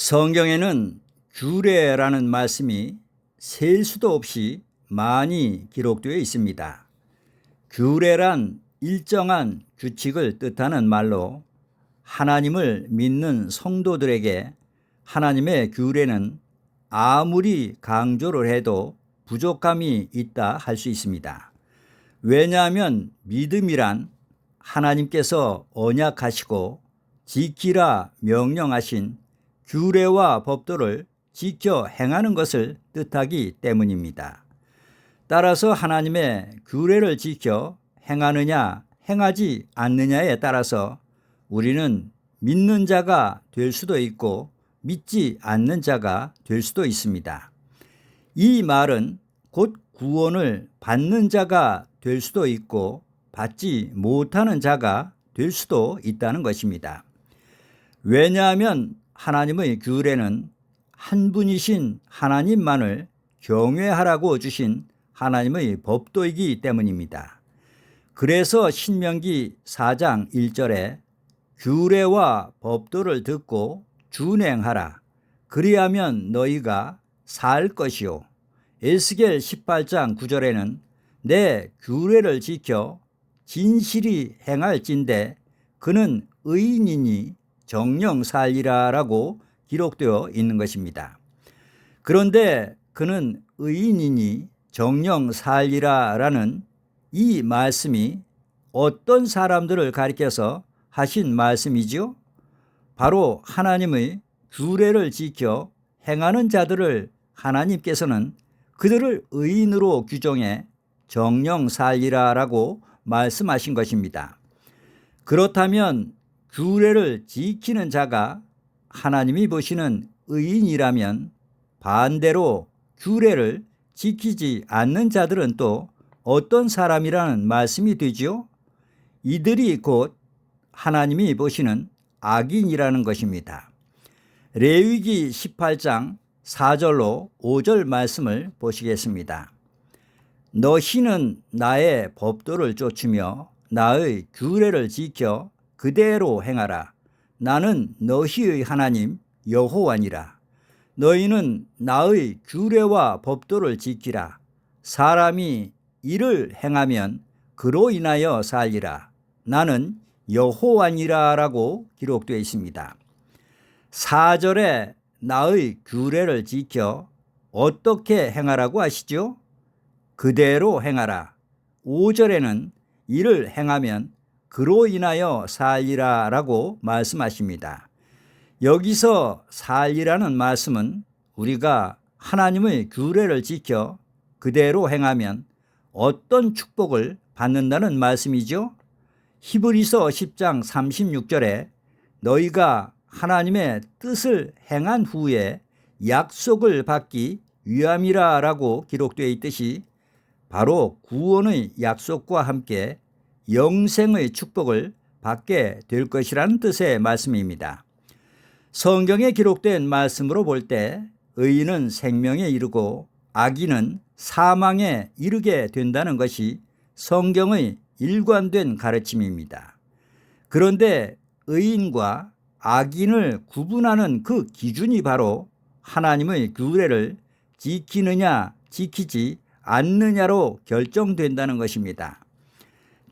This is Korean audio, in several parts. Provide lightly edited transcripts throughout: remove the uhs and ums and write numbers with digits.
성경에는 규례라는 말씀이 셀 수도 없이 많이 기록되어 있습니다. 규례란 일정한 규칙을 뜻하는 말로 하나님을 믿는 성도들에게 하나님의 규례는 아무리 강조를 해도 부족함이 있다 할 수 있습니다. 왜냐하면 믿음이란 하나님께서 언약하시고 지키라 명령하신 규례와 법도를 지켜 행하는 것을 뜻하기 때문입니다. 따라서 하나님의 규례를 지켜 행하느냐 행하지 않느냐에 따라서 우리는 믿는 자가 될 수도 있고 믿지 않는 자가 될 수도 있습니다. 이 말은 곧 구원을 받는 자가 될 수도 있고 받지 못하는 자가 될 수도 있다는 것입니다. 왜냐하면 하나님의 규례는 한 분이신 하나님만을 경외하라고 주신 하나님의 법도이기 때문입니다. 그래서 신명기 4장 1절에 규례와 법도를 듣고 준행하라. 그리하면 너희가 살 것이요. 에스겔 18장 9절에는 내 규례를 지켜 진실이 행할진대 그는 의인이니 정령 살리라 라고 기록되어 있는 것입니다. 그런데 그는 의인이니 정령 살리라 라는 이 말씀이 어떤 사람들을 가리켜서 하신 말씀이지요? 바로 하나님의 규례를 지켜 행하는 자들을 하나님께서는 그들을 의인으로 규정해 정령 살리라 라고 말씀하신 것입니다. 그렇다면 규례를 지키는 자가 하나님이 보시는 의인이라면 반대로 규례를 지키지 않는 자들은 또 어떤 사람이라는 말씀이 되지요? 이들이 곧 하나님이 보시는 악인이라는 것입니다. 레위기 18장 4절로 5절 말씀을 보시겠습니다. 너희는 나의 법도를 쫓으며 나의 규례를 지켜 그대로 행하라. 나는 너희의 하나님 여호와니라. 너희는 나의 규례와 법도를 지키라. 사람이 이를 행하면 그로 인하여 살리라. 나는 여호와니라 라고 기록되어 있습니다. 4절에 나의 규례를 지켜 어떻게 행하라고 하시죠? 그대로 행하라. 5절에는 이를 행하면 그로 인하여 살리라 라고 말씀하십니다. 여기서 살리라는 말씀은 우리가 하나님의 규례를 지켜 그대로 행하면 어떤 축복을 받는다는 말씀이죠? 히브리서 10장 36절에 너희가 하나님의 뜻을 행한 후에 약속을 받기 위함이라 라고 기록되어 있듯이 바로 구원의 약속과 함께 영생의 축복을 받게 될 것이라는 뜻의 말씀입니다. 성경에 기록된 말씀으로 볼 때 의인은 생명에 이르고 악인은 사망에 이르게 된다는 것이 성경의 일관된 가르침입니다. 그런데 의인과 악인을 구분하는 그 기준이 바로 하나님의 규례를 지키느냐 지키지 않느냐로 결정된다는 것입니다.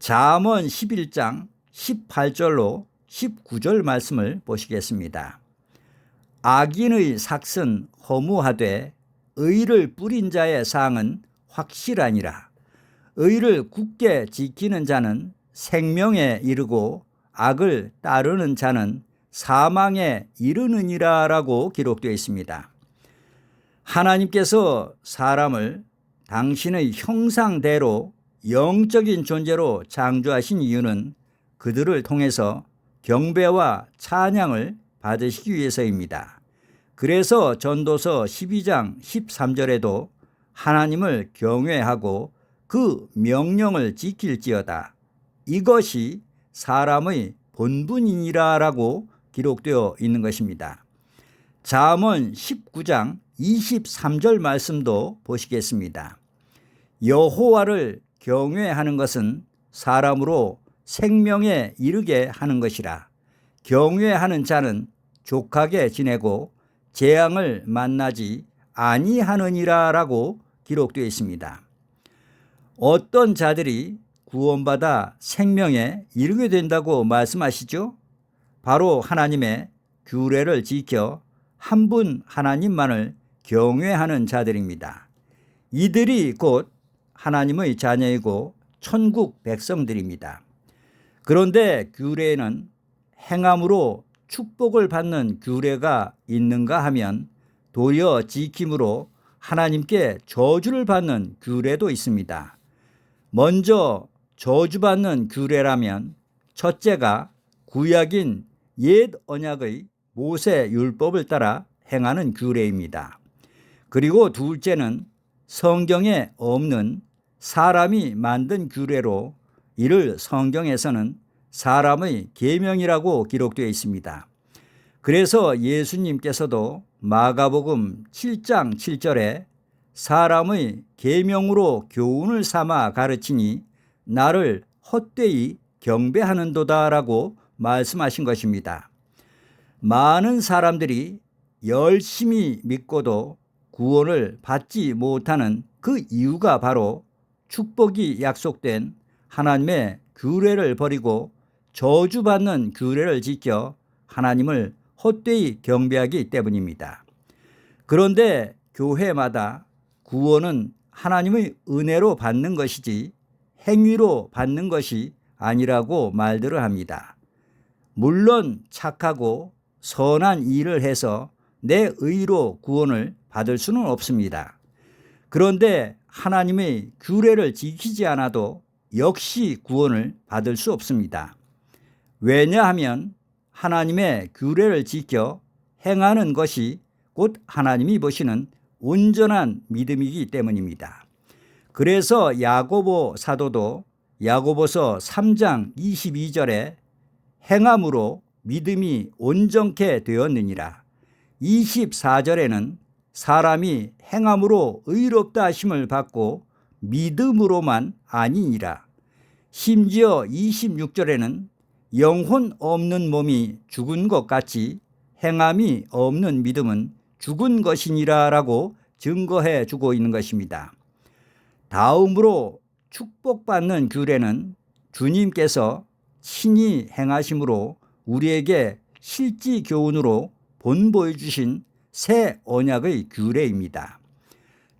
잠언 11장 18절로 19절 말씀을 보시겠습니다. 악인의 삭은 허무하되 의를 뿌린 자의 상은 확실하니라. 의를 굳게 지키는 자는 생명에 이르고 악을 따르는 자는 사망에 이르느니라 라고 기록되어 있습니다. 하나님께서 사람을 당신의 형상대로 영적인 존재로 창조하신 이유는 그들을 통해서 경배와 찬양을 받으시기 위해서입니다. 그래서 전도서 12장 13절에도 하나님을 경외하고 그 명령을 지킬지어다. 이것이 사람의 본분이니라 라고 기록되어 있는 것입니다. 잠언 19장 23절 말씀도 보시겠습니다. 여호와를 경외하는 것은 사람으로 생명에 이르게 하는 것이라. 경외하는 자는 족하게 지내고 재앙을 만나지 아니하느니라라고 기록되어 있습니다. 어떤 자들이 구원받아 생명에 이르게 된다고 말씀하시죠? 바로 하나님의 규례를 지켜 한 분 하나님만을 경외하는 자들입니다. 이들이 곧 하나님의 자녀이고 천국 백성들입니다. 그런데 규례에는 행함으로 축복을 받는 규례가 있는가 하면 도리어 지킴으로 하나님께 저주를 받는 규례도 있습니다. 먼저 저주받는 규례라면 첫째가 구약인 옛 언약의 모세 율법을 따라 행하는 규례입니다. 그리고 둘째는 성경에 없는 사람이 만든 규례로 이를 성경에서는 사람의 계명이라고 기록되어 있습니다. 그래서 예수님께서도 마가복음 7장 7절에 사람의 계명으로 교훈을 삼아 가르치니 나를 헛되이 경배하는도다라고 말씀하신 것입니다. 많은 사람들이 열심히 믿고도 구원을 받지 못하는 그 이유가 바로 축복이 약속된 하나님의 규례를 버리고 저주받는 규례를 지켜 하나님을 헛되이 경배하기 때문입니다. 그런데 교회마다 구원은 하나님의 은혜로 받는 것이지 행위로 받는 것이 아니라고 말들을 합니다. 물론 착하고 선한 일을 해서 내 의로 구원을 받을 수는 없습니다. 그런데 하나님의 규례를 지키지 않아도 역시 구원을 받을 수 없습니다. 왜냐하면 하나님의 규례를 지켜 행하는 것이 곧 하나님이 보시는 온전한 믿음이기 때문입니다. 그래서 야고보 사도도 야고보서 3장 22절에 행함으로 믿음이 온전케 되었느니라. 24절에는 사람이 행함으로 의롭다 하심을 받고 믿음으로만 아니니라. 심지어 26절에는 영혼 없는 몸이 죽은 것 같이 행함이 없는 믿음은 죽은 것이니라 라고 증거해 주고 있는 것입니다. 다음으로 축복받는 규례는 주님께서 친히 행하심으로 우리에게 실지 교훈으로 본보여 주신 새 언약의 규례입니다.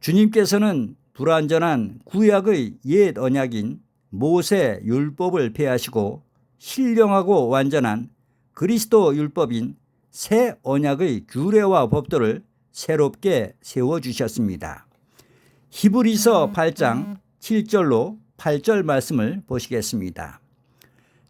주님께서는 불완전한 구약의 옛 언약인 모세 율법을 폐하시고 신령하고 완전한 그리스도 율법인 새 언약의 규례와 법도를 새롭게 세워주셨습니다. 히브리서 8장 7절로 8절 말씀을 보시겠습니다.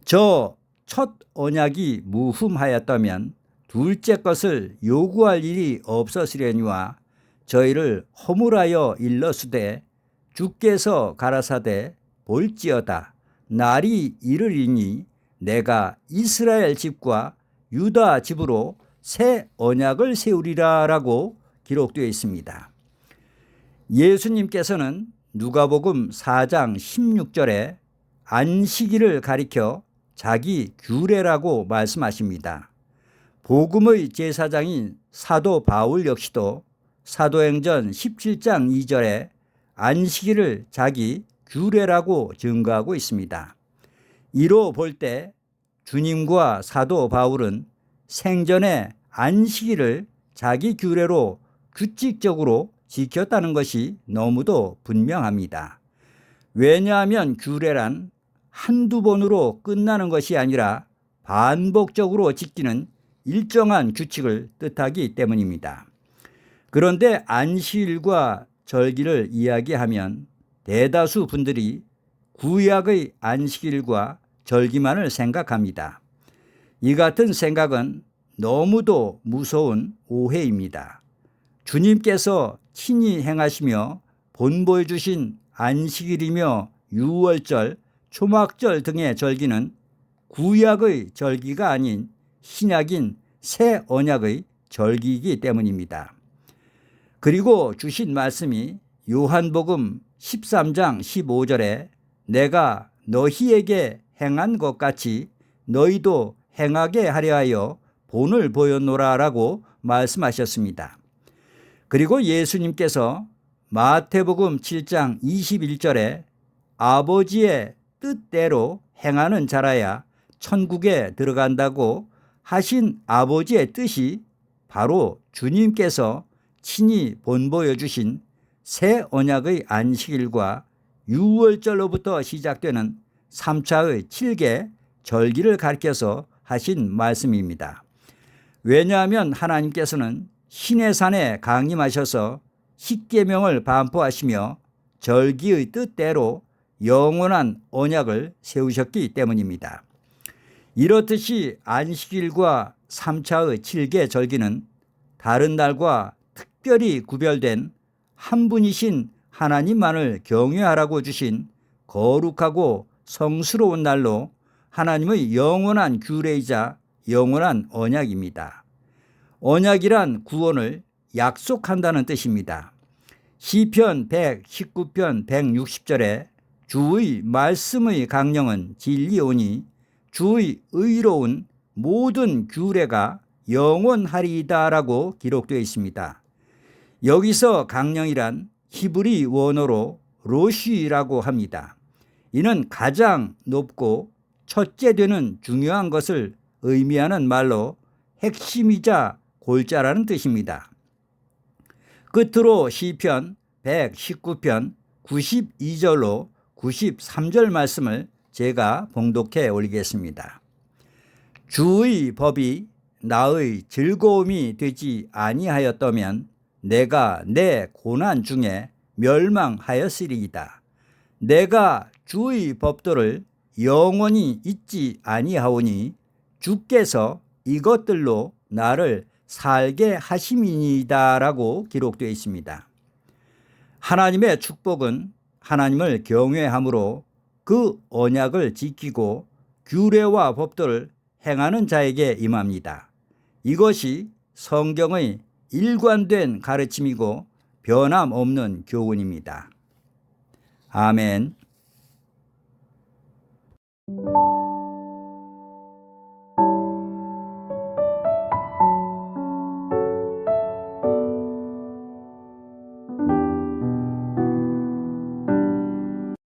저 첫 언약이 무흠하였다면 둘째 것을 요구할 일이 없었으려니와 저희를 허물하여 일러수되 주께서 가라사대 볼지어다 날이 이르리니 내가 이스라엘 집과 유다 집으로 새 언약을 세우리라 라고 기록되어 있습니다. 예수님께서는 누가복음 4장 16절에 안식일을 가리켜 자기 규례라고 말씀하십니다. 복음의 제사장인 사도 바울 역시도 사도행전 17장 2절에 안식일을 자기 규례라고 증거하고 있습니다. 이로 볼 때 주님과 사도 바울은 생전에 안식일을 자기 규례로 규칙적으로 지켰다는 것이 너무도 분명합니다. 왜냐하면 규례란 한두 번으로 끝나는 것이 아니라 반복적으로 지키는 일정한 규칙을 뜻하기 때문입니다. 그런데 안식일과 절기를 이야기하면 대다수 분들이 구약의 안식일과 절기만을 생각합니다. 이 같은 생각은 너무도 무서운 오해입니다. 주님께서 친히 행하시며 본보여 주신 안식일이며 유월절, 초막절 등의 절기는 구약의 절기가 아닌 신약인 새 언약의 절기이기 때문입니다. 그리고 주신 말씀이 요한복음 13장 15절에 내가 너희에게 행한 것 같이 너희도 행하게 하려 하여 본을 보였노라 라고 말씀하셨습니다. 그리고 예수님께서 마태복음 7장 21절에 아버지의 뜻대로 행하는 자라야 천국에 들어간다고 하신 아버지의 뜻이 바로 주님께서 친히 본보여 주신 새 언약의 안식일과 유월절로부터 시작되는 3차의 7개 절기를 가리켜서 하신 말씀입니다. 왜냐하면 하나님께서는 시내산에 강림하셔서 십계명을 반포하시며 절기의 뜻대로 영원한 언약을 세우셨기 때문입니다. 이렇듯이 안식일과 3차의 7개 절기는 다른 날과 특별히 구별된 한 분이신 하나님만을 경외하라고 주신 거룩하고 성스러운 날로 하나님의 영원한 규례이자 영원한 언약입니다. 언약이란 구원을 약속한다는 뜻입니다. 시편 119편 160절에 주의 말씀의 강령은 진리오니 주의 의로운 모든 규례가 영원하리이다라고 기록되어 있습니다. 여기서 강령이란 히브리 원어로 로시라고 합니다. 이는 가장 높고 첫째 되는 중요한 것을 의미하는 말로 핵심이자 골자라는 뜻입니다. 끝으로 시편 119편 92절로 93절 말씀을 제가 봉독해 올리겠습니다. 주의 법이 나의 즐거움이 되지 아니하였다면 내가 내 고난 중에 멸망하였으리이다. 내가 주의 법도를 영원히 잊지 아니하오니 주께서 이것들로 나를 살게 하심이니이다라고 기록되어 있습니다. 하나님의 축복은 하나님을 경외함으로 그 언약을 지키고 규례와 법도를 행하는 자에게 임합니다. 이것이 성경의 일관된 가르침이고 변함없는 교훈입니다. 아멘.